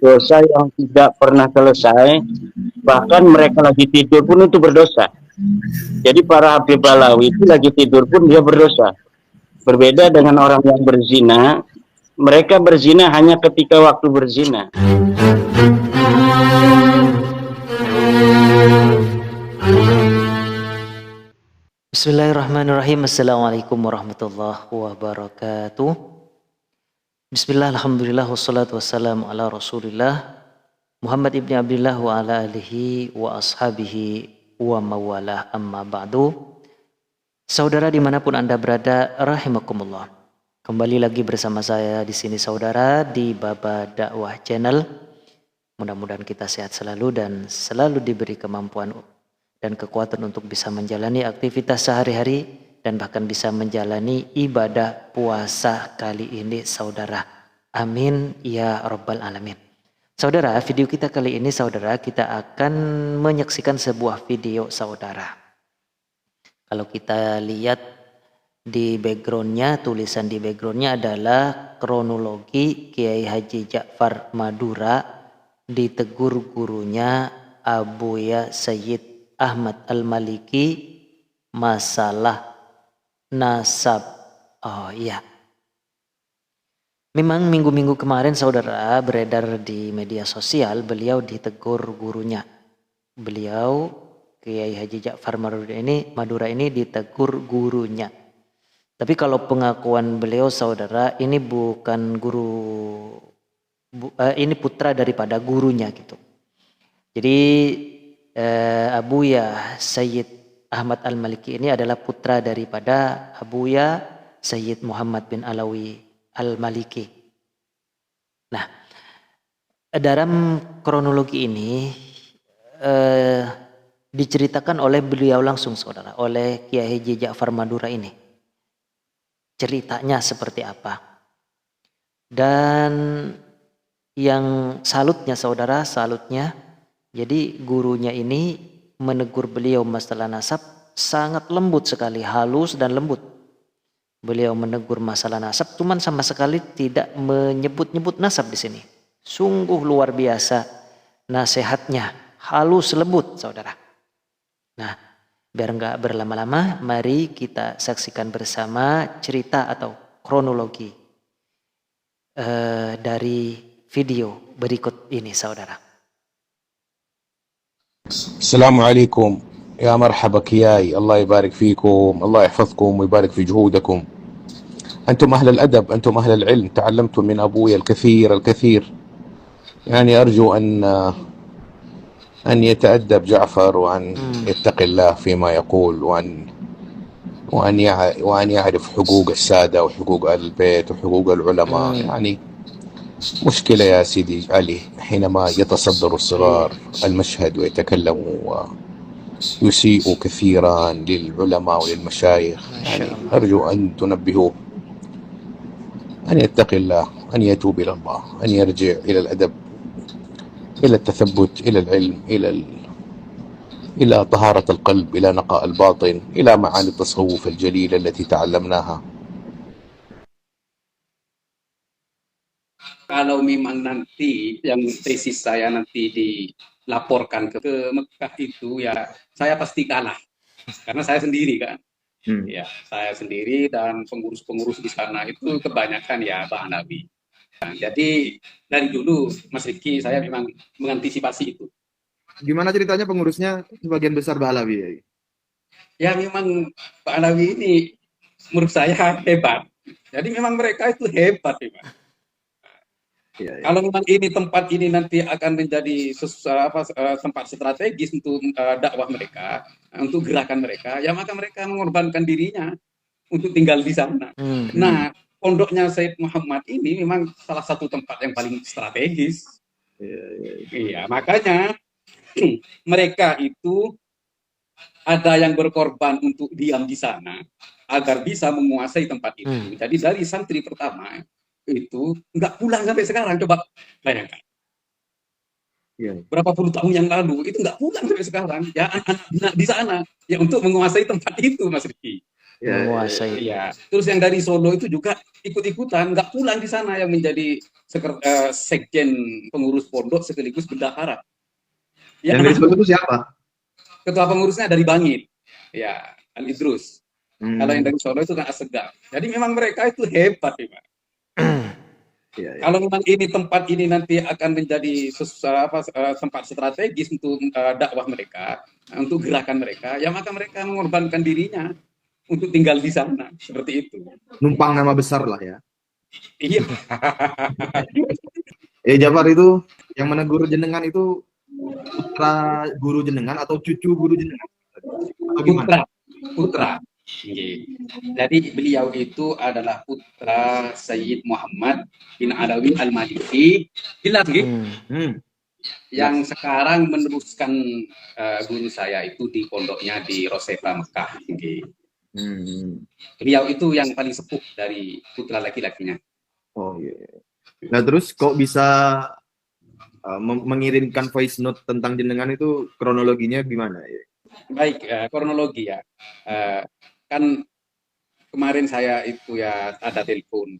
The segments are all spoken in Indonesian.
dosa yang tidak pernah selesai, bahkan mereka lagi tidur pun itu berdosa. Jadi para Habib Balawi itu lagi tidur pun dia berdosa. Berbeda dengan orang yang berzina, mereka berzina hanya ketika waktu berzina. Bismillahirrahmanirrahim. Assalamualaikum warahmatullahi wabarakatuh. Bismillah, alhamdulillah, wassalatu wassalamu ala rasulillah Muhammad ibn Abdullah wa ala alihi wa ashabihi wa mawalah, amma ba'du. Saudara dimanapun Anda berada, rahimakumullah. Kembali lagi bersama saya di sini saudara di Baba Dakwah Channel. Mudah-mudahan kita sehat selalu dan selalu diberi kemampuan dan kekuatan untuk bisa menjalani aktivitas sehari-hari dan bahkan bisa menjalani ibadah puasa kali ini saudara. Amin ya rabbal alamin. Saudara, video kita kali ini saudara, kita akan menyaksikan sebuah video saudara. Kalau kita lihat di backgroundnya, tulisan di backgroundnya adalah kronologi Kiai Haji Ja'far Madura ditegur gurunya Abuya Sayyid Ahmad Al-Maliki masalah nasab. Oh iya. Memang minggu-minggu kemarin saudara beredar di media sosial beliau ditegur gurunya. Beliau Kiai Haji Ja'far Madura ini ditegur gurunya. Tapi kalau pengakuan beliau saudara ini bukan ini putra daripada gurunya gitu. Jadi Abuya Sayyid Ahmad Al-Maliki ini adalah putra daripada Abuya Sayyid Muhammad bin Alawi Al-Maliki. Nah, dalam kronologi ini diceritakan oleh beliau langsung saudara, oleh Kiai Haji Ja'far Madura ini. Ceritanya seperti apa. Dan yang salutnya saudara, jadi gurunya ini menegur beliau masalah nasab sangat lembut sekali, halus dan lembut. Beliau menegur masalah nasab, cuman sama sekali tidak menyebut-nyebut nasab di sini. Sungguh luar biasa nasihatnya, halus lembut, saudara. Nah, biar nggak berlama-lama, mari kita saksikan bersama cerita atau kronologi dari video berikut ini, saudara. السلام عليكم يا مرحبا كياي، الله يبارك فيكم، الله يحفظكم ويبارك في جهودكم. أنتم أهل الأدب، أنتم أهل العلم، تعلمتم من أبويا الكثير. يعني أرجو أن يتأدب جعفر وأن يتقي الله فيما يقول وأن يعرف حقوق السادة وحقوق أهل البيت وحقوق العلماء. يعني مشكلة يا سيدي علي حينما يتصدر الصغار المشهد ويتكلموا ويسيئوا كثيرا للعلماء وللمشايخ. يعني أرجو أن تنبهوه أن يتقي الله، أن يتوب إلى الله، أن يرجع إلى الأدب، إلى التثبت، إلى العلم، إلى طهارة القلب، إلى نقاء الباطن، إلى معاني التصوف الجليلة التي تعلمناها. Kalau memang nanti yang tesis saya nanti dilaporkan ke Mekah itu ya saya pasti kalah karena saya sendiri kan. Ya, saya sendiri dan pengurus-pengurus di sana itu kebanyakan ya Bahnawi. Nah, jadi dari dulu Mas Riki saya memang mengantisipasi itu. Gimana ceritanya pengurusnya sebagian besar Bahlawi ya? Ya memang Bahnawi ini menurut saya hebat. Jadi memang mereka itu hebat memang. Ya. Kalau memang ini tempat ini nanti akan menjadi tempat strategis untuk dakwah mereka, untuk gerakan mereka, ya maka mereka mengorbankan dirinya untuk tinggal di sana. Nah, pondoknya Said Muhammad ini memang salah satu tempat yang paling strategis. Iya, makanya mereka itu ada yang berkorban untuk diam di sana agar bisa menguasai tempat itu. Jadi dari santri pertama itu nggak pulang sampai sekarang, coba bayangkan. Berapa puluh tahun yang lalu itu nggak pulang sampai sekarang ya, anak-anak di sana ya untuk menguasai tempat itu Mas Riki. menguasai. Iya. Terus yang dari Solo itu juga ikut-ikutan, nggak pulang di sana yang menjadi sekjen pengurus pondok sekaligus bendahara. Ya, Yang dari Solo itu siapa? ketua pengurusnya dari Bangil. Ya, Al Idrus. Kalau yang Hmm, dari Solo itu kan Assegaf. Jadi memang mereka itu hebat, Pak. iya, iya. Kalau memang ini tempat ini nanti akan menjadi tempat strategis untuk dakwah mereka, untuk gerakan mereka, ya maka mereka mengorbankan dirinya untuk tinggal di sana, seperti itu. Numpang nama besar lah ya. Iya, Jafar itu yang menegur jenengan itu putra guru jenengan atau cucu guru jenengan? Atau gimana? putra, putra. Iya. Jadi beliau itu adalah putra Sayyid Muhammad bin Alawi Al-Maliki, jelas gitu, Hmm, yang sekarang meneruskan guru saya itu di pondoknya di Rosefa Mekah. Gitu. hmm. Beliau itu yang paling sepuh dari putra laki-lakinya. Oh iya. Nah terus kok bisa mengirimkan voice note tentang jenengan itu kronologinya gimana ya? Baik, kronologi ya. Kan kemarin saya itu ya ada telepon,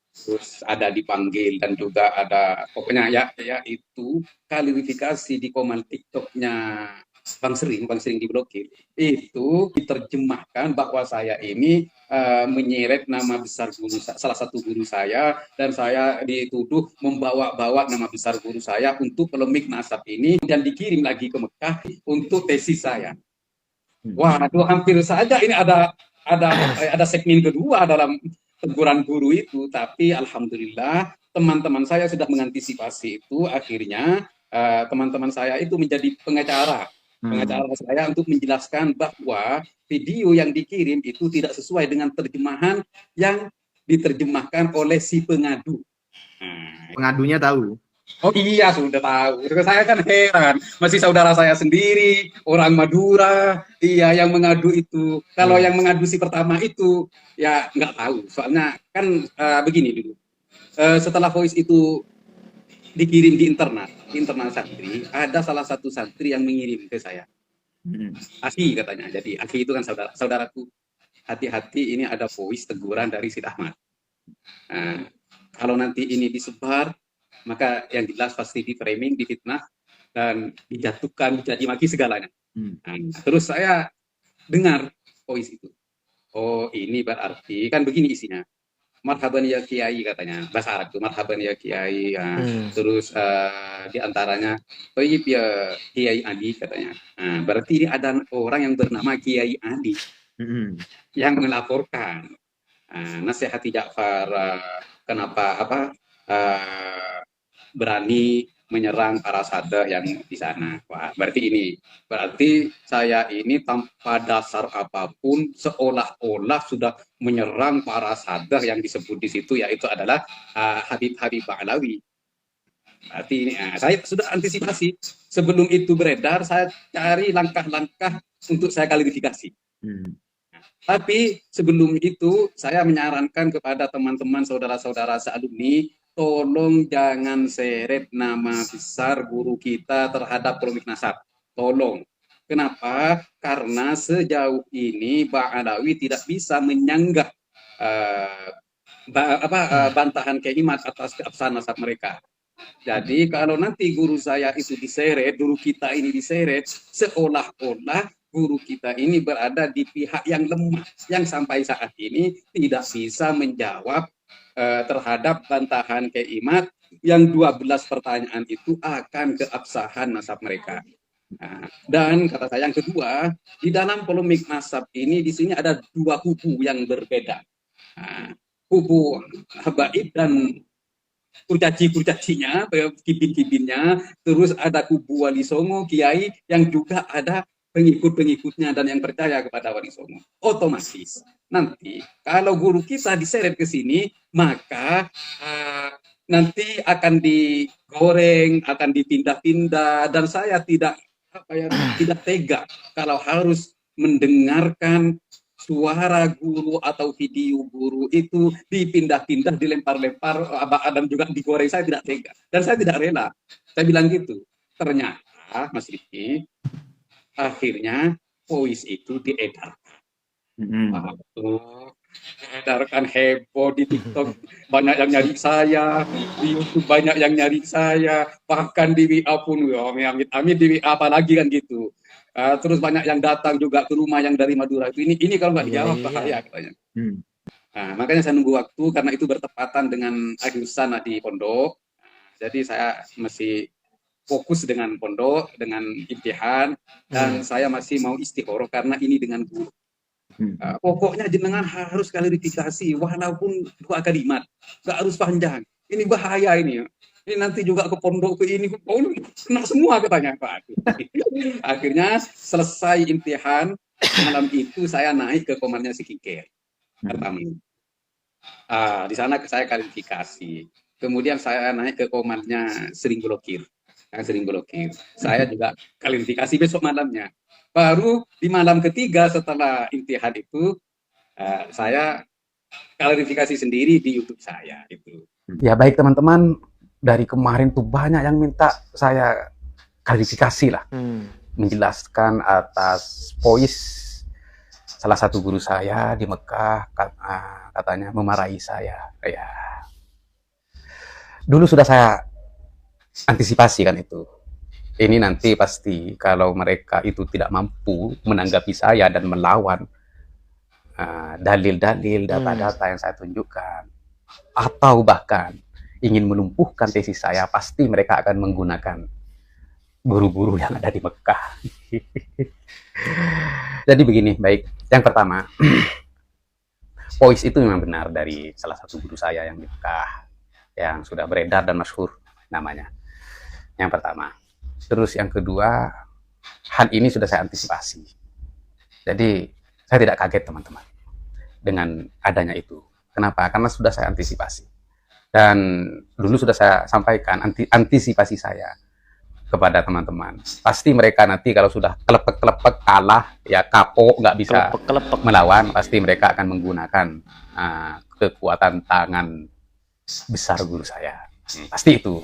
terus ada dipanggil dan juga ada pokoknya ya itu klarifikasi di komen TikToknya Bang Sering diblokir. Itu diterjemahkan bahwa saya ini menyeret nama besar salah satu guru saya, dan saya dituduh membawa-bawa nama besar guru saya untuk polemik nasab ini, dan dikirim lagi ke Mekah untuk tesis saya. Wah, itu hampir saja ini ada segmen kedua dalam teguran guru itu, tapi alhamdulillah teman-teman saya sudah mengantisipasi itu. Akhirnya teman-teman saya itu menjadi pengacara saya untuk menjelaskan bahwa video yang dikirim itu tidak sesuai dengan terjemahan yang diterjemahkan oleh si pengadu. Pengadunya tahu. Oh iya, sudah tahu. Saya kan heran, masih saudara saya sendiri, orang Madura, iya yang mengadu itu. Kalau yang mengadu si pertama itu, ya nggak tahu. Soalnya kan begini dulu. Setelah voice itu dikirim di internal santri, ada salah satu santri yang mengirim ke saya. Aki katanya. Jadi Aki itu kan saudaraku. Hati-hati, ini ada voice teguran dari Sid Ahmad. Nah, kalau nanti ini disebar, maka yang jelas pasti di framing, difitnah, dan dijatuhkan, dicaci maki segalanya. Nah, terus saya dengar voice itu. Oh, ini berarti kan begini isinya. Marhaban ya Kiai katanya, bahasa Arab itu marhaban ya Kiai. Terus diantaranya, oh ya Kiai Adi katanya. Nah, berarti ini ada orang yang bernama Kiai Adi yang melaporkan. Nasihati Ja'far kenapa berani menyerang para sadeh yang di sana. Wah, berarti saya ini tanpa dasar apapun seolah-olah sudah menyerang para sadeh yang disebut di situ, yaitu adalah Habib Ba'alawi. Berarti ini saya sudah antisipasi. Sebelum itu beredar, saya cari langkah-langkah untuk saya klarifikasi. Tapi sebelum itu saya menyarankan kepada teman-teman saudara-saudara sealumni, tolong jangan seret nama besar guru kita terhadap polemik nasab. Tolong. Kenapa? Karena sejauh ini Ba'alawi tidak bisa menyanggah bantahan Keimat atas keabsahan nasab mereka. Jadi kalau nanti guru saya itu diseret, guru kita ini diseret, seolah-olah guru kita ini berada di pihak yang lemah, yang sampai saat ini tidak bisa menjawab terhadap bantahan Keimat yang 12 pertanyaan itu akan keabsahan nasab mereka. Nah, dan kata saya yang kedua, di dalam polemik nasab ini di sini ada dua kubu yang berbeda. Nah, kubu Habaib dan kurcaci-kurcacinya, kibin-kibinnya, terus ada kubu Wali Songo, Kiai, yang juga ada pengikut-pengikutnya dan yang percaya kepada Wali Songo. Otomatis nanti kalau guru kita diseret ke sini, maka nanti akan digoreng, akan dipindah-pindah, dan saya tidak tega kalau harus mendengarkan suara guru atau video guru itu dipindah-pindah, dilempar-lempar, dan juga digoreng. Saya tidak tega dan saya tidak rela. Saya bilang gitu. Ternyata Mas Riki, akhirnya voice itu diedar. Nah, tuh beredarkan heboh di TikTok, banyak yang nyari saya, di YouTube banyak yang nyari saya, bahkan di WA pun, ya amit-amit di WA apalagi kan gitu. Terus banyak yang datang juga ke rumah yang dari Madura itu. Ini kalau nggak Iya, dijawab iya. bahaya katanya. Nah, makanya saya nunggu waktu karena itu bertepatan dengan akhir sana di pondok. Jadi saya masih fokus dengan pondok, dengan imtihan, dan saya masih mau istikharah karena ini dengan guru. Pokoknya jenengan harus klarifikasi walaupun 2 kalimat, nggak harus panjang. Ini bahaya ini. Ini nanti juga ke pondok ke ini, oh, kena semua katanya Pak. Akhirnya selesai imtihan malam itu saya naik ke komandannya si Kike pertama. Di sana saya klarifikasi. Kemudian saya naik ke komandannya sering blokir. Sering blokir. Saya juga klarifikasi besok malamnya. Baru di malam ketiga setelah imtihan itu saya klarifikasi sendiri di YouTube saya itu. Ya baik teman-teman, dari kemarin tuh banyak yang minta saya klarifikasi lah, menjelaskan atas voice salah satu guru saya di Mekah, katanya memarahi saya. Ya, dulu sudah saya antisipasi kan itu. Ini nanti pasti kalau mereka itu tidak mampu menanggapi saya dan melawan dalil-dalil, data-data yang saya tunjukkan, atau bahkan ingin melumpuhkan tesis saya, pasti mereka akan menggunakan guru-guru yang ada di Mekah. Jadi begini, baik. Yang pertama, voice itu memang benar dari salah satu guru saya yang di Mekah, yang sudah beredar dan masyhur namanya. Yang pertama. Terus yang kedua, hal ini sudah saya antisipasi. Jadi saya tidak kaget teman-teman dengan adanya itu. Kenapa? Karena sudah saya antisipasi. Dan dulu sudah saya sampaikan antisipasi saya kepada teman-teman. Pasti mereka nanti kalau sudah kelepek-kelepek kalah, ya kapok, nggak bisa melawan, pasti mereka akan menggunakan kekuatan tangan besar guru saya. Pasti itu.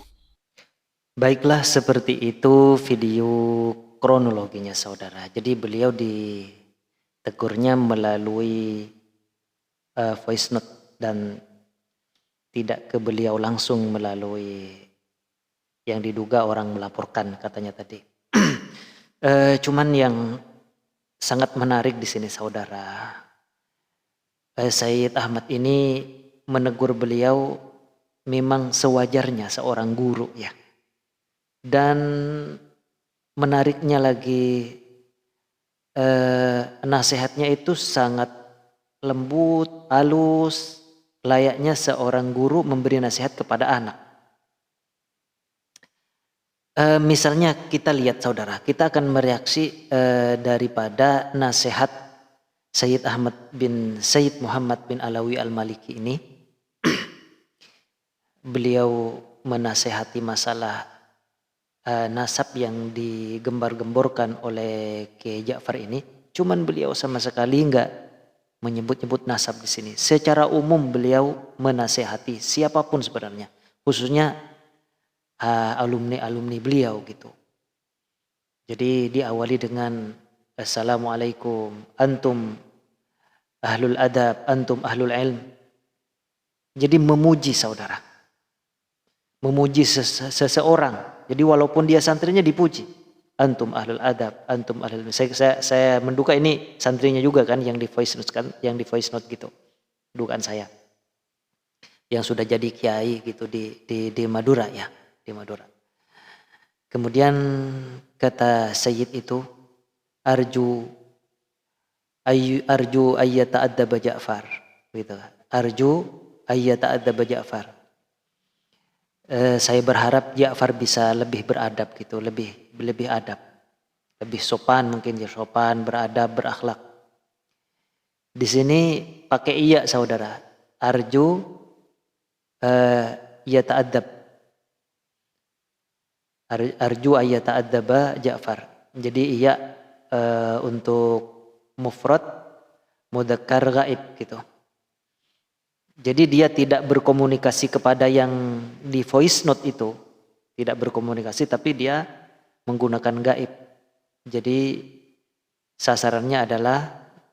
Baiklah, seperti itu video kronologinya saudara. Jadi beliau ditegurnya melalui voice note dan tidak ke beliau langsung melalui yang diduga orang melaporkan katanya tadi. Cuman yang sangat menarik di sini saudara, Sayyid Ahmad ini menegur beliau memang sewajarnya seorang guru ya. Dan menariknya lagi nasihatnya itu sangat lembut, halus, layaknya seorang guru memberi nasihat kepada anak. Misalnya kita lihat saudara, kita akan mereaksi daripada nasihat Sayyid Muhammad bin Alawi Al-Maliki ini. Beliau menasehati masalah nasab yang digembar-gemborkan oleh Kiai Ja'far ini, cuman beliau sama sekali enggak menyebut-nyebut nasab di sini. Secara umum beliau menasehati siapapun sebenarnya, khususnya alumni-alumni beliau gitu. Jadi diawali dengan Assalamualaikum, antum ahlul adab, antum ahlul ilm. Jadi memuji saudara, memuji seseorang. Jadi walaupun dia santrinya dipuji, antum ahlul adab, antum ahlul ilm. Saya menduga ini santrinya juga kan yang di voice note kan, yang di voice note gitu. Dugaan saya. Yang sudah jadi kiai gitu di Madura ya, di Madura. Kemudian kata Sayyid itu, arju ayyata'addaba Ja'far gitu. Arju ayyata'addaba Ja'far. Saya berharap Ja'far bisa lebih beradab gitu, lebih adab, lebih sopan mungkin ya, sopan, beradab, berakhlak. Di sini pakai iya saudara, arju yata'addab, arju ayyata'addaba Ja'far. Jadi iya untuk mufrad mudzakkar ghaib gitu. Jadi dia tidak berkomunikasi kepada yang di voice note itu, tidak berkomunikasi, tapi dia menggunakan gaib. Jadi sasarannya adalah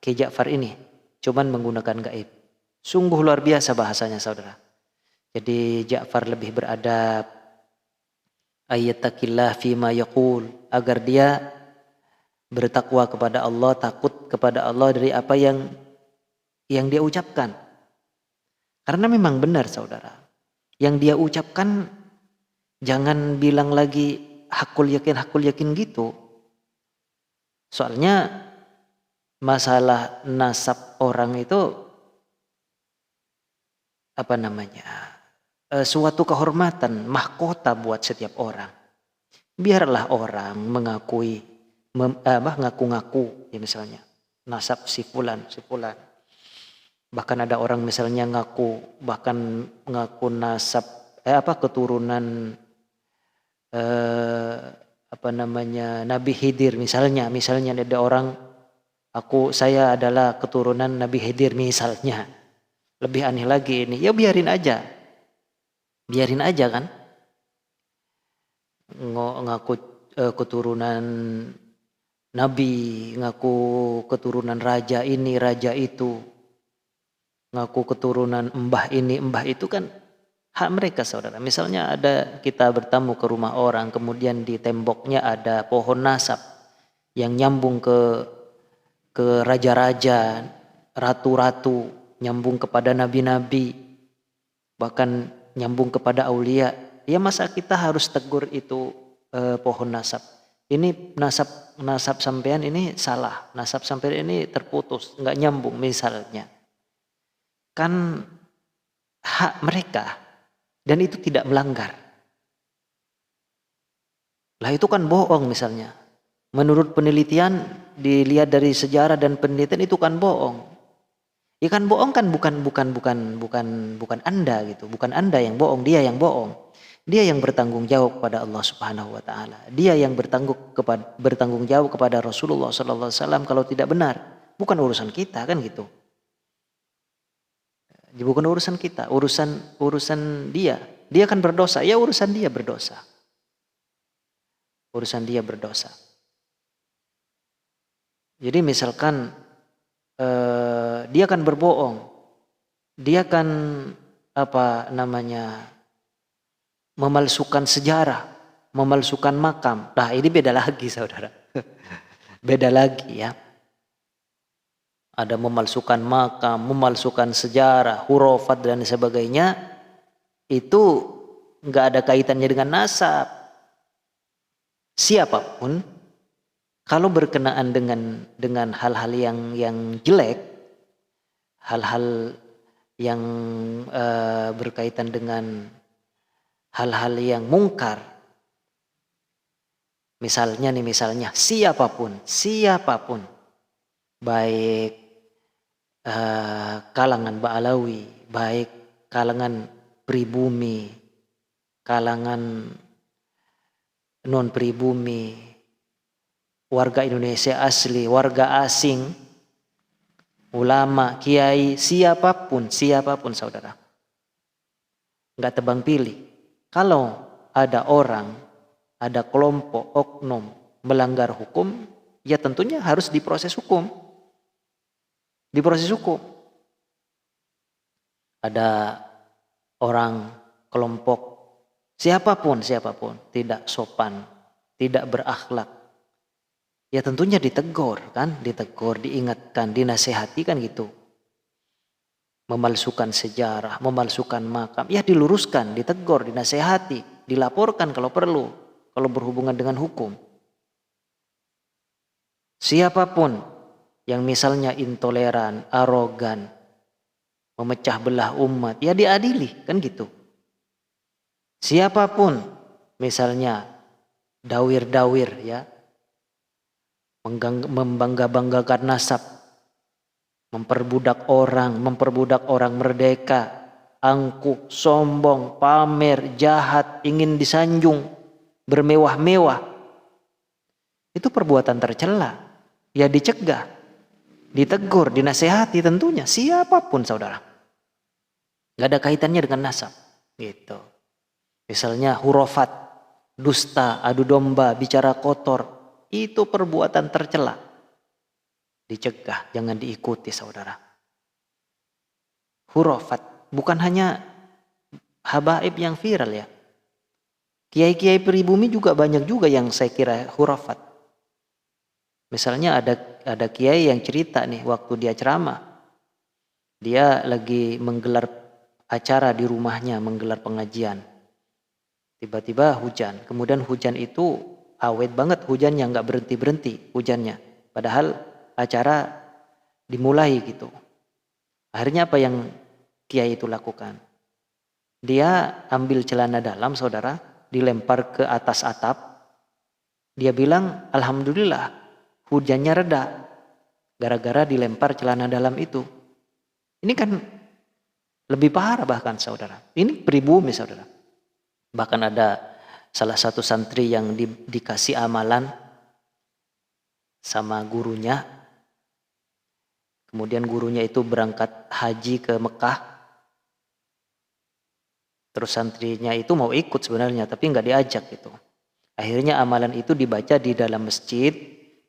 Kiai Ja'far ini. cuman menggunakan gaib. Sungguh luar biasa bahasanya saudara. Jadi Ja'far lebih beradab, ayattaqillah fima yaqul, agar dia bertakwa kepada Allah, takut kepada Allah dari apa yang dia ucapkan. Karena memang benar saudara, yang dia ucapkan jangan bilang lagi hakul yakin gitu. Soalnya masalah nasab orang itu suatu kehormatan, mahkota buat setiap orang. Biarlah orang ngaku-ngaku ya, misalnya nasab si fulan. Bahkan ada orang misalnya ngaku nasab keturunan Nabi Khidir misalnya ada orang saya adalah keturunan Nabi Khidir misalnya. Lebih aneh lagi ini, ya biarin aja kan, ngaku keturunan Nabi, ngaku keturunan raja ini, raja itu, ngaku keturunan mbah ini, mbah itu, kan hak mereka saudara. Misalnya kita bertamu ke rumah orang, kemudian di temboknya ada pohon nasab yang nyambung ke raja-raja, ratu-ratu, nyambung kepada nabi-nabi, bahkan nyambung kepada aulia. Ya masa kita harus tegur itu pohon nasab? Ini nasab sampean ini salah, nasab sampean ini terputus, nggak nyambung misalnya. Kan hak mereka dan itu tidak melanggar. Lah itu kan bohong misalnya. Menurut penelitian, dilihat dari sejarah dan penelitian, itu kan bohong. Ya kan bohong kan bukan Anda gitu. Bukan Anda yang bohong, dia yang bohong. Dia yang bertanggung jawab kepada Allah Subhanahu wa taala. Dia yang bertanggung jawab kepada Rasulullah sallallahu alaihi wasallam kalau tidak benar. Bukan urusan kita kan gitu. Bukan urusan kita, urusan dia. Dia kan berdosa, ya urusan dia berdosa. Urusan dia berdosa. Jadi misalkan dia kan berbohong, dia kan memalsukan sejarah, memalsukan makam. Nah ini beda lagi saudara, beda lagi ya. Ada memalsukan makam, memalsukan sejarah, hurufat dan sebagainya, itu nggak ada kaitannya dengan nasab. Siapapun kalau berkenaan dengan hal-hal yang jelek, hal-hal yang berkaitan dengan hal-hal yang mungkar, misalnya siapapun, baik kalangan Ba'alawi, baik kalangan pribumi, kalangan non pribumi, warga Indonesia asli, warga asing, ulama, kiai, siapapun saudara, nggak tebang pilih. Kalau ada orang, ada kelompok oknum melanggar hukum, ya tentunya harus diproses hukum. Ada orang, kelompok, siapapun tidak sopan, tidak berakhlak, ya tentunya ditegur, diingatkan, dinasehati kan gitu. Memalsukan sejarah, memalsukan makam, ya diluruskan, ditegur, dinasehati, dilaporkan kalau perlu, kalau berhubungan dengan hukum. Siapapun yang misalnya intoleran, arogan, memecah belah umat, ya diadili, kan gitu. Siapapun misalnya dawir ya, membangga-banggakan nasab, memperbudak orang merdeka, angkuh, sombong, pamer, jahat, ingin disanjung, bermewah-mewah, itu perbuatan tercela, ya dicegah, ditegur, dinasehati tentunya, siapapun saudara, nggak ada kaitannya dengan nasab gitu. Misalnya hurufat, dusta, adu domba, bicara kotor, itu perbuatan tercela, dicegah, jangan diikuti saudara. hurafat. Bukan hanya habaib yang viral ya. Kiai-kiai pribumi juga banyak juga yang saya kira hurafat. Misalnya ada kiai yang cerita nih waktu dia ceramah. Dia lagi menggelar acara di rumahnya, menggelar pengajian. Tiba-tiba hujan. Kemudian hujan itu awet banget, hujannya nggak berhenti-berhenti hujannya. Padahal acara dimulai gitu. Akhirnya apa yang kiai itu lakukan? Dia ambil celana dalam, saudara, dilempar ke atas atap. Dia bilang, alhamdulillah hujannya reda. Gara-gara dilempar celana dalam itu. Ini kan lebih parah bahkan, saudara. Ini pribumi, saudara. Bahkan ada salah satu santri yang dikasih amalan sama gurunya. Kemudian gurunya itu berangkat haji ke Mekah. Terus santrinya itu mau ikut sebenarnya, tapi nggak diajak gitu. Akhirnya amalan itu dibaca di dalam masjid,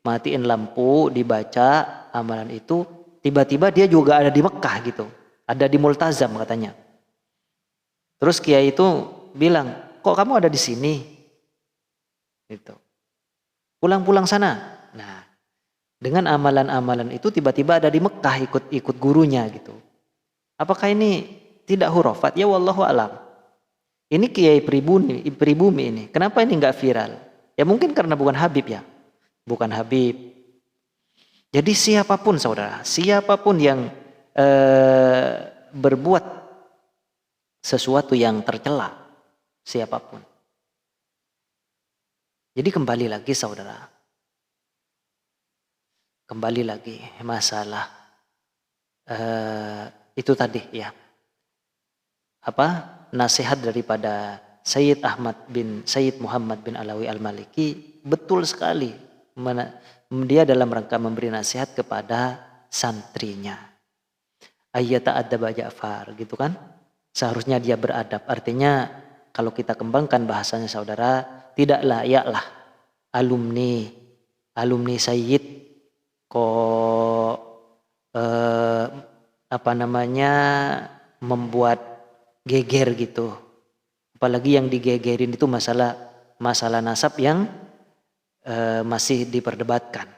matiin lampu, dibaca amalan itu. Tiba-tiba dia juga ada di Mekah gitu, ada di Multazam katanya. Terus kiai itu bilang, kok kamu ada di sini? Gitu. Pulang-pulang sana. Nah, dengan amalan-amalan itu tiba-tiba ada di Mekah ikut gurunya gitu. Apakah ini tidak hurafat? Ya wallahu alam. Ini kiai pribumi ini. Kenapa ini nggak viral? Ya mungkin karena bukan Habib ya. Bukan Habib. Jadi siapapun saudara, siapapun yang berbuat sesuatu yang tercela, siapapun. Jadi kembali lagi saudara. Kembali lagi masalah itu tadi ya. Apa? Nasihat daripada Sayyid Muhammad bin Alawi Al-Maliki betul sekali. Dia dalam rangka memberi nasihat kepada santrinya. Ayyata adaba Ja'far gitu kan. Seharusnya dia beradab. Artinya kalau kita kembangkan bahasanya saudara, tidak layaklah alumni Sayyid kok membuat geger gitu. Apalagi yang digegerin itu masalah nasab yang masih diperdebatkan.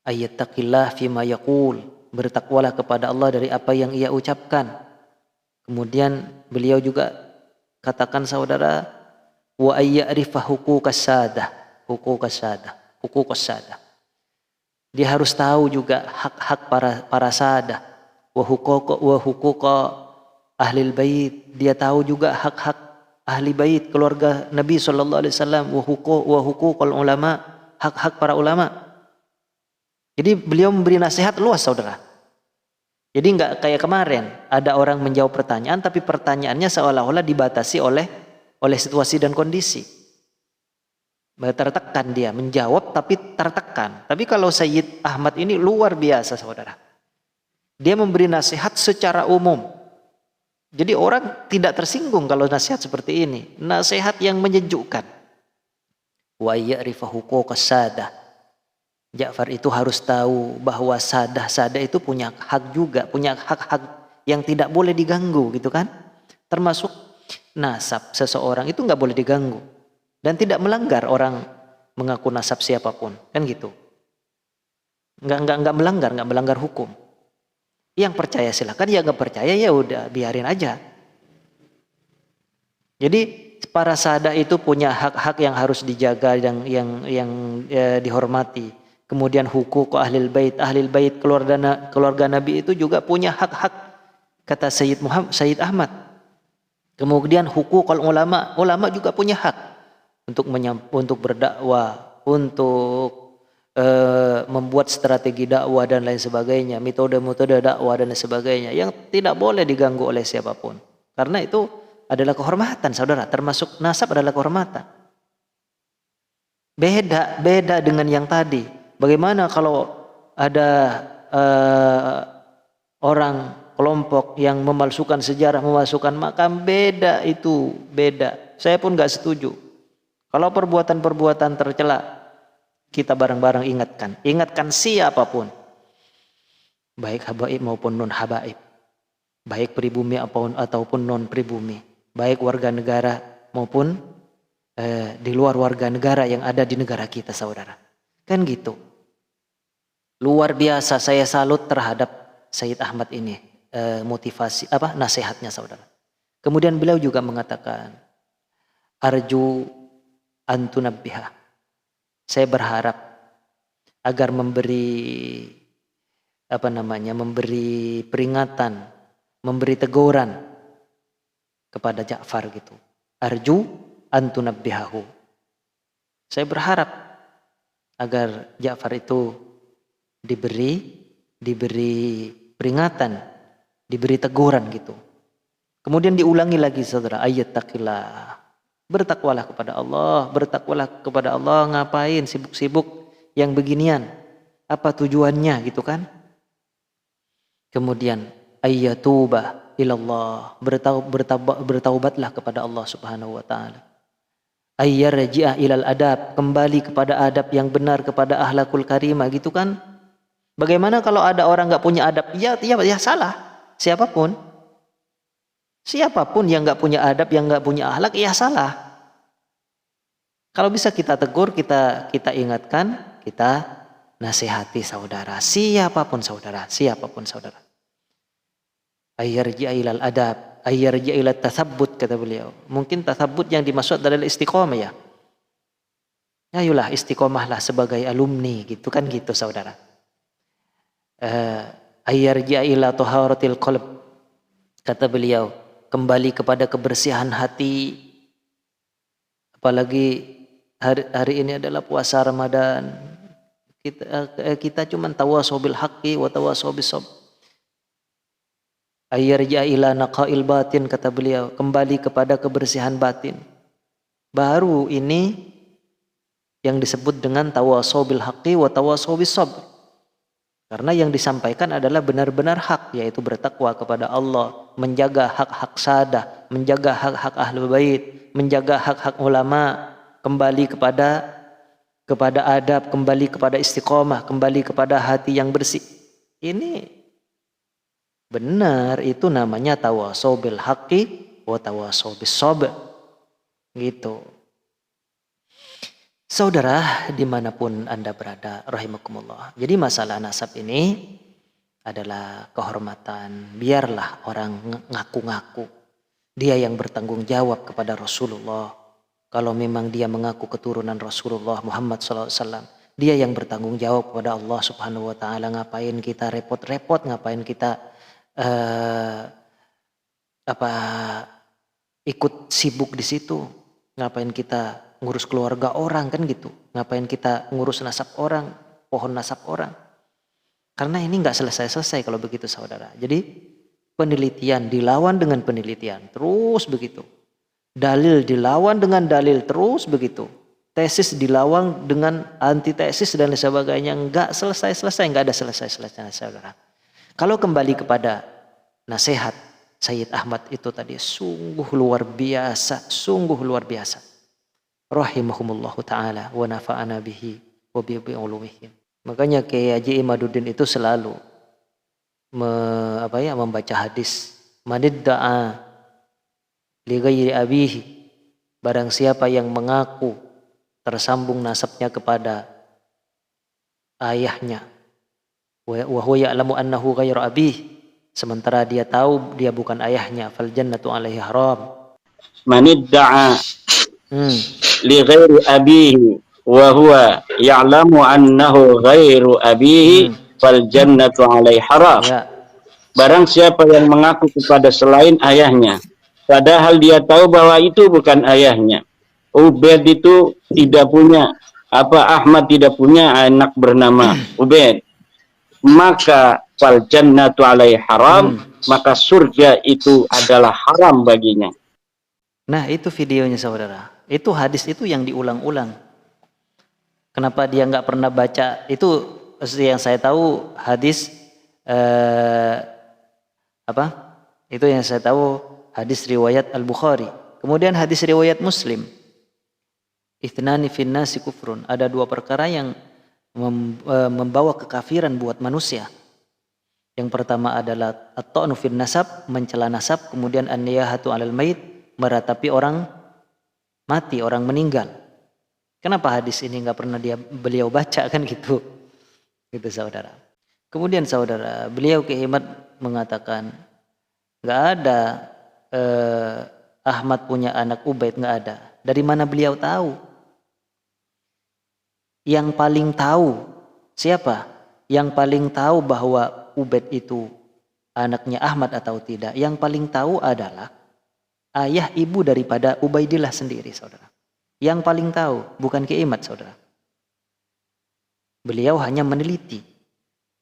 Ayattaqillah fima yaqul, bertakwalah kepada Allah dari apa yang ia ucapkan. Kemudian beliau juga katakan saudara, wa ayya'rifa huquqas sadah. Dia harus tahu juga hak-hak para sadah, wa huquqa ahlil bait. Dia tahu juga hak-hak ahli bait, keluarga Nabi sallallahu alaihi wasallam, wa huququl ulama, hak-hak para ulama. Jadi beliau memberi nasihat luas saudara. Jadi nggak kayak kemarin ada orang menjawab pertanyaan tapi pertanyaannya seolah-olah dibatasi oleh situasi dan kondisi. Tertekan dia menjawab tapi tertekan. Tapi kalau Sayyid Ahmad ini luar biasa saudara. Dia memberi nasihat secara umum. Jadi orang tidak tersinggung kalau nasihat seperti ini. Nasihat yang menyejukkan. Wa ya'rifa huquqas sadah. Ja'far itu harus tahu bahwa sadah itu punya hak juga, punya hak-hak yang tidak boleh diganggu gitu kan. Termasuk nasab seseorang itu nggak boleh diganggu dan tidak melanggar orang mengaku nasab siapapun kan gitu. Nggak melanggar hukum. Yang percaya silakan, yang nggak percaya ya udah biarin aja. Jadi para sadah itu punya hak-hak yang harus dijaga yang dihormati. Kemudian huquq ahlil bait keluarga Nabi itu juga punya hak-hak kata Sayyid Ahmad. Kemudian huququl ulama juga punya hak untuk berdakwah, untuk membuat strategi dakwah dan lain sebagainya, metode dakwah dan lain sebagainya yang tidak boleh diganggu oleh siapapun. Karena itu adalah kehormatan saudara, termasuk nasab adalah kehormatan. Beda dengan yang tadi. Bagaimana kalau ada orang kelompok yang memalsukan sejarah, memalsukan makam, beda. Saya pun nggak setuju. Kalau perbuatan-perbuatan tercela, kita bareng-bareng ingatkan siapapun. baik habaib maupun non habaib, baik pribumi ataupun non pribumi, baik warga negara maupun di luar warga negara yang ada di negara kita, saudara. Kan gitu. Luar biasa, saya salut terhadap Sayyid Ahmad ini, motivasi nasihatnya, saudara. Kemudian beliau juga mengatakan, arju antunabbiha. Saya berharap agar memberi peringatan, memberi teguran kepada Ja'far gitu. Arju antunabbihahu. Saya berharap agar Ja'far itu diberi peringatan, diberi teguran gitu. Kemudian diulangi lagi, saudara, ayattaqillah. Bertakwalah kepada Allah, bertakwalah kepada Allah. Ngapain sibuk-sibuk yang beginian? Apa tujuannya gitu kan? Kemudian ayyatuba ilallah, bertaubatlah kepada Allah Subhanahu wa taala. Ayyarji'a ilal adab, kembali kepada adab yang benar, kepada akhlakul karimah gitu kan? Bagaimana kalau ada orang nggak punya adab? Ya salah. Siapapun yang nggak punya adab, yang nggak punya akhlak, ya salah. Kalau bisa kita tegur, kita ingatkan, kita nasihati saudara. Siapapun saudara. Ayyarji'a ilal adab, ayyarji'a ilat tathabbut, kata beliau. Mungkin tathabbut yang dimaksud adalah istiqomah ya. Ayolah istiqomahlah sebagai alumni, gitu kan gitu saudara. Ayyarji'a ila taharatil qalb, kata beliau, kembali kepada kebersihan hati. Apalagi hari ini adalah puasa Ramadan. Kita cuma tawasau bil haqqi wa tawasau bis sabr. Ayyarji'a ila naqail batin, kata beliau, kembali kepada kebersihan batin. Baru ini yang disebut dengan tawasau bil haqqi wa tawasau bis sabr. Karena yang disampaikan adalah benar-benar hak, yaitu bertakwa kepada Allah, menjaga hak-hak sadah, menjaga hak-hak ahlul bait, menjaga hak-hak ulama, kembali kepada adab, kembali kepada istiqomah, kembali kepada hati yang bersih. Ini benar, itu namanya tawasau bil haqqi wa tawasau bis sabr. Gitu. Saudara, dimanapun Anda berada, rahimakumullah. Jadi masalah nasab ini adalah kehormatan. Biarlah orang ngaku-ngaku dia yang bertanggung jawab kepada Rasulullah. Kalau memang dia mengaku keturunan Rasulullah Muhammad SAW, dia yang bertanggung jawab kepada Allah Subhanahu wa taala. Ngapain kita repot-repot, ngapain kita ikut sibuk di situ? Ngapain kita ngurus keluarga orang, kan gitu? Ngapain kita ngurus nasab orang, pohon nasab orang? Karena ini nggak selesai-selesai kalau begitu saudara. Jadi penelitian dilawan dengan penelitian, terus begitu. Dalil dilawan dengan dalil, terus begitu. Tesis dilawan dengan antitesis dan sebagainya, nggak selesai-selesai, nggak ada selesai-selesai saudara. Kalau kembali kepada nasihat Sayyid Ahmad itu tadi, sungguh luar biasa, sungguh luar biasa. Rahimahumullahu ta'ala wa nafa'ana bihi wa bi'ulumihim. Makanya Kiai Haji Imaduddin itu selalu membaca hadis, manidda'a li ghairi abihi, barang siapa yang mengaku tersambung nasabnya kepada ayahnya, wa huwa ya'lamu annahu ghairu abihi, sementara dia tahu dia bukan ayahnya, fal jannatu alaihi haram. Manidda'a li ghairi abihi wa huwa ya'lamu annahu ghairu abihi fal jannatu alaihi haram. Barang siapa yang mengaku kepada selain ayahnya, padahal dia tahu bahwa itu bukan ayahnya. Ubaid itu tidak punya, Ahmad tidak punya anak bernama Ubaid. Maka fal jannatu alaihi haram, maka surga itu adalah haram baginya. Nah, itu videonya saudara. Itu hadis itu yang diulang-ulang. Kenapa dia nggak pernah baca? Itu yang saya tahu hadis Itu yang saya tahu hadis riwayat Al-Bukhari. Kemudian hadis riwayat Muslim. Ithnani fin nasi kufrun. Ada dua perkara yang membawa kekafiran buat manusia. Yang pertama adalah at-ta'nu fil nasab, mencela nasab, kemudian an-niyahatu 'alal mayit, meratapi orang mati, orang meninggal. Kenapa hadis ini nggak pernah beliau baca kan gitu? Gitu saudara. Kemudian saudara, beliau Kiai Ahmad mengatakan nggak ada Ahmad punya anak Ubaid, nggak ada. Dari mana beliau tahu? Yang paling tahu siapa? Yang paling tahu bahwa Ubaid itu anaknya Ahmad atau tidak, yang paling tahu adalah ayah ibu daripada Ubaidillah sendiri, saudara. Yang paling tahu, bukan Kiai Ahmad, saudara. Beliau hanya meneliti.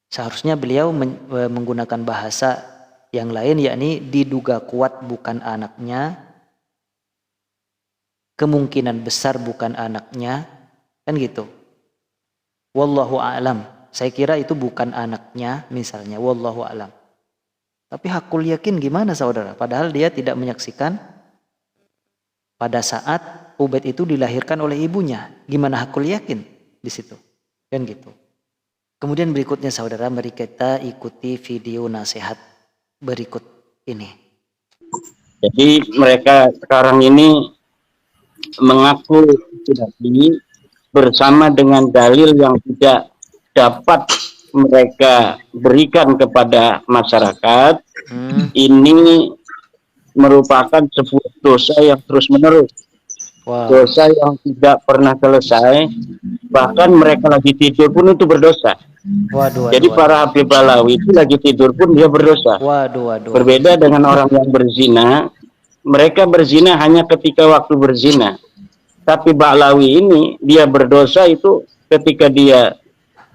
Seharusnya beliau menggunakan bahasa yang lain, yakni diduga kuat bukan anaknya, kemungkinan besar bukan anaknya, kan gitu. Wallahu a'lam. Saya kira itu bukan anaknya misalnya, wallahu a'lam. Tapi hakul yakin gimana saudara? Padahal dia tidak menyaksikan pada saat Ubaid itu dilahirkan oleh ibunya. Gimana hakul yakin di situ? Kan gitu. Kemudian berikutnya saudara, mari kita ikuti video nasihat berikut ini. Jadi mereka sekarang ini mengaku tidak ini bersama dengan dalil yang tidak dapat mereka berikan kepada masyarakat. Ini merupakan sebuah dosa yang terus menerus. Dosa yang tidak pernah selesai, bahkan mereka lagi tidur pun itu berdosa. Jadi para Habib Balawi itu lagi tidur pun dia berdosa. Berbeda dengan orang yang berzina, mereka berzina hanya ketika waktu berzina. Tapi Balawi ini dia berdosa itu ketika dia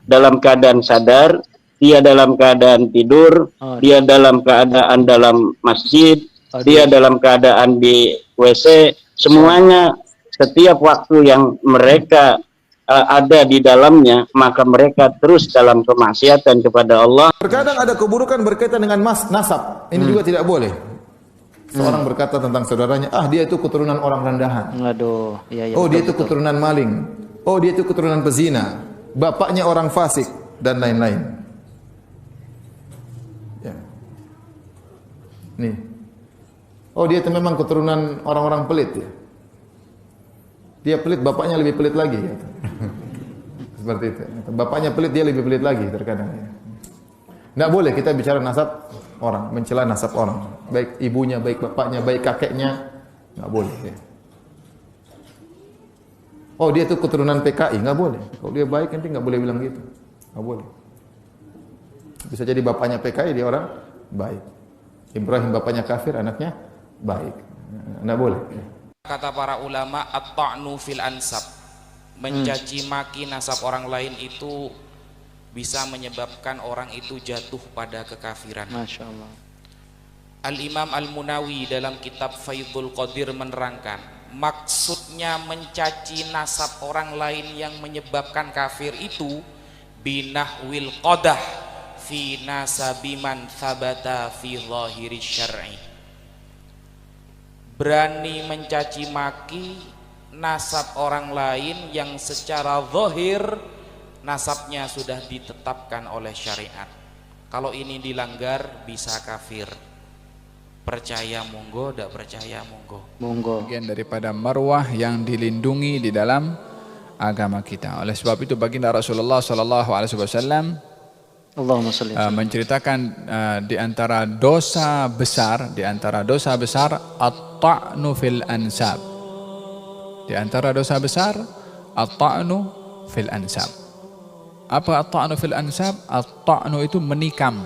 dalam keadaan sadar, dia dalam keadaan tidur, dia dalam keadaan dalam masjid, dia dalam keadaan di WC, semuanya setiap waktu yang mereka ada di dalamnya, maka mereka terus dalam kemaksiatan kepada Allah. Terkadang ada keburukan berkaitan dengan nasab, ini juga tidak boleh. Seorang berkata tentang saudaranya, dia itu keturunan orang rendahan. Aduh, iya, oh, dia itu keturunan maling. Oh, dia itu keturunan pezina. Bapaknya orang fasik dan lain-lain. Ya. Nih. Oh, dia itu memang keturunan orang-orang pelit ya. Dia pelit, bapaknya lebih pelit lagi ya. Seperti itu. Bapaknya pelit, dia lebih pelit lagi terkadang ya. Nggak boleh kita bicara nasab orang, mencela nasab orang. Baik ibunya, baik bapaknya, baik kakeknya, nggak boleh ya. Oh, dia itu keturunan PKI, nggak boleh. Kalau dia baik nanti nggak boleh bilang gitu, nggak boleh. Bisa jadi bapaknya PKI dia orang baik. Ibrahim bapaknya kafir, anaknya baik, nggak boleh. Kata para ulama, at-ta'nu fil ansab, mencaci maki nasab orang lain itu bisa menyebabkan orang itu jatuh pada kekafiran. Masya Allah. Al-Imam Al-Munawi dalam kitab Faidul Qadir menerangkan, maksudnya mencaci nasab orang lain yang menyebabkan kafir itu binahwil qadah fi nasabiman thabata fi zahiri syar'i. Berani mencaci maki nasab orang lain yang secara zahir nasabnya sudah ditetapkan oleh syariat. Kalau ini dilanggar bisa kafir. Percaya monggo, tidak percaya monggo. Monggo. Bagian daripada marwah yang dilindungi di dalam agama kita. Oleh sebab itu baginda Rasulullah sallallahu alaihi wasallam menceritakan di antara dosa besar, at-ta'nu fil ansab. Di antara dosa besar at-ta'nu fil ansab. Apa at-ta'nu fil ansab? At-ta'nu itu menikam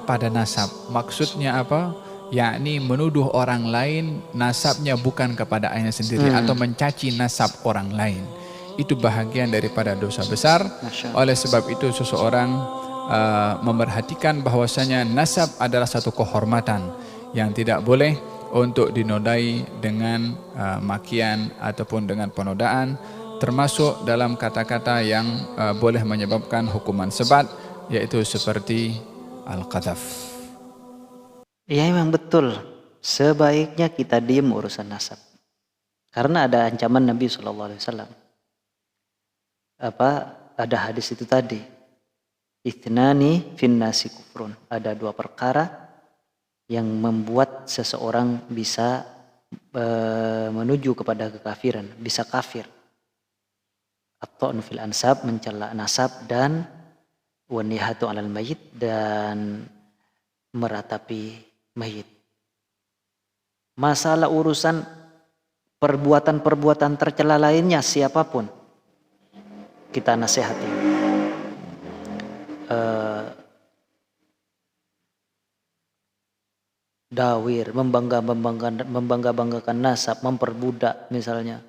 pada nasab. Maksudnya apa? Yakni menuduh orang lain nasabnya bukan kepada ayahnya sendiri atau mencaci nasab orang lain. Itu bahagian daripada dosa besar. Oleh sebab itu seseorang memerhatikan bahwasanya nasab adalah satu kehormatan yang tidak boleh untuk dinodai dengan makian ataupun dengan penodaan, termasuk dalam kata-kata yang boleh menyebabkan hukuman sebat, yaitu seperti al-qadhaf. Iya memang betul. Sebaiknya kita diam urusan nasab. Karena ada ancaman Nabi SAW. Ada hadis itu tadi. Ithnani finnasi kufrun. Ada dua perkara yang membuat seseorang bisa menuju kepada kekafiran, bisa kafir. At-ta'nu fil ansab, mencela nasab, dan wanihatu 'alal mayit, dan meratapi mayit. Masalah urusan perbuatan-perbuatan tercela lainnya siapapun kita nasihati. Dawir, membangga-banggakan nasab, memperbudak misalnya,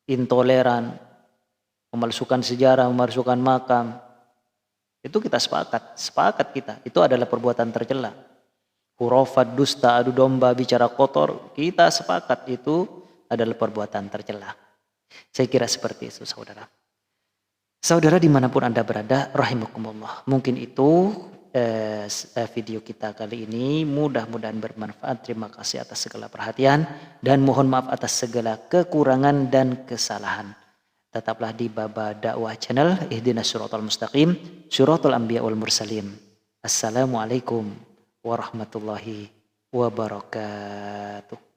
intoleran, memalsukan sejarah, memalsukan makam, itu kita sepakat kita, itu adalah perbuatan tercela. Khurafat, dusta, adu domba, bicara kotor, kita sepakat itu adalah perbuatan tercela. Saya kira seperti itu, saudara. Saudara dimanapun Anda berada, rahimakumullah. Mungkin itu video kita kali ini, mudah-mudahan bermanfaat. Terima kasih atas segala perhatian dan mohon maaf atas segala kekurangan dan kesalahan. Tetaplah di Baba Dakwah Channel, ihdinas siratal mustaqim, siratal anbiya wal mursalin. Assalamualaikum warahmatullahi wabarakatuh.